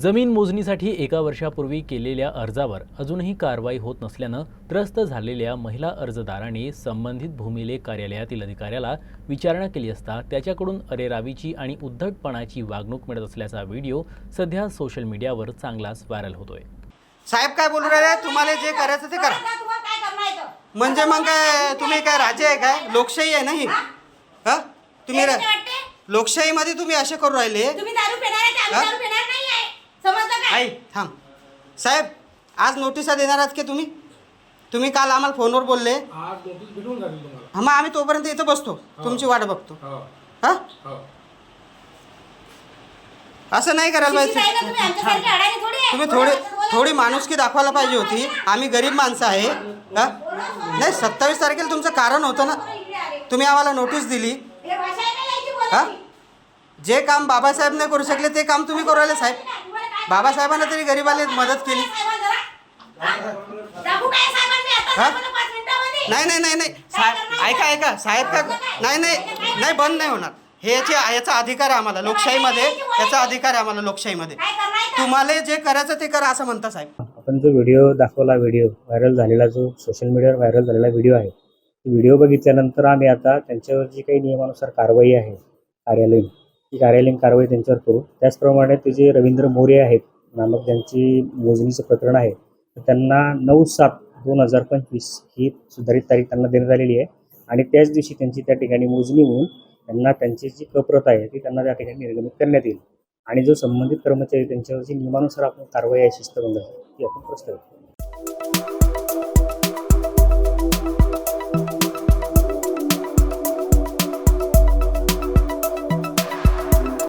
जमीन मोजणीसाठी एका वर्षापूर्वी केलेल्या अर्जावर अजूनही कारवाई होत नसल्यानं त्रस्त झालेल्या महिला अर्जदारांनी संबंधित भूमिलेख कार्यालयातील अधिकाऱ्याला विचारणा केली असता त्याच्याकडून अरेरावीची आणि उद्धटपणाची वागणूक मिळत असल्याचा व्हिडिओ सध्या सोशल मीडियावर चांगलाच व्हायरल होतोय। साहेब काय बोलू राहिले? तुम्हाला जे करायचं ते करा। म्हणजे मग काय तुम्ही काय राजे आहे काय? लोकशाही आहे ना ही? हा तुम्ही लोकशाहीमध्ये तुम्ही असे करू राहिले? तुम्ही दारू पिणार आहे, आम्ही दारू पिणार नाही आहे, समजलं काय? आई थांब साहेब, आज नोटिसा देणार आहात की तुम्ही काल आम्हाला फोनवर बोलले। आज नोटीस भेटून जाईल तुम्हाला। हा, मग आम्ही तोपर्यंत इथं बसतो, तुमची वाट बघतो। हा असं नाही करायला शिक्षित आहे ना तुम्ही, आमच्यासारखे अडाणी थोडी आहे। तुम्ही थोडी माणुसकी दाखवायला पाहिजे होती। आम्ही गरीब माणसं आहे। हा नाही, 27 तारखेला तुमचं कारण होतं ना, तुम्ही आम्हाला नोटीस दिली। हे भाषा आहे ना याची हा बोलायची? जे काम बाबासाहेब नाही करू शकले ते काम तुम्ही करू राहिले साहेब। तुम्हाला काय बाबासाहेबांना तरी गरीबाला मदत केली। दाखवू काय साहेबांनी आता? हा? दाखवलं 5 मिनिटामध्ये? नाही साहेब, ऐका साहेब का नाही बंद नाही होणार हे। याचा अधिकार आहे आम्हाला लोकशाहीमध्ये, याचा अधिकार आहे आम्हाला लोकशाहीमध्ये। काय करणार आहे? तुम्हाला जे करायचं ते करा असं म्हणता साहेब। आपण जो व्हिडिओ दाखवला, व्हिडिओ व्हायरल झालेला, जो सोशल मीडियावर व्हायरल झालेला व्हिडिओ आहे, व्हिडिओ बघितल्यानंतर आम्ही आता त्यांच्यावर जी काही नियमानुसार कारवाई आहे कार्यालयीन, ती कार्यालयीन कारवाई त्यांच्यावर करू। त्याचप्रमाणे ते जे रवींद्र मोरे आहेत नामक ज्यांची मोजणीचं प्रकरण आहे, तर त्यांना 9/7/2025 ही सुधारित तारीख त्यांना देण्यात आलेली आहे आणि त्याच दिवशी त्यांची त्या ठिकाणी मोजणी होऊन त्यांना त्यांची जी कप्रत आहे ती त्यांना त्या ठिकाणी निर्गमित करण्यात येईल आणि जो संबंधित कर्मचारी त्यांच्यावरची नियमानुसार आपण कारवाई आहे शिस्तभंगाची ती आपण प्रस्तावित करू।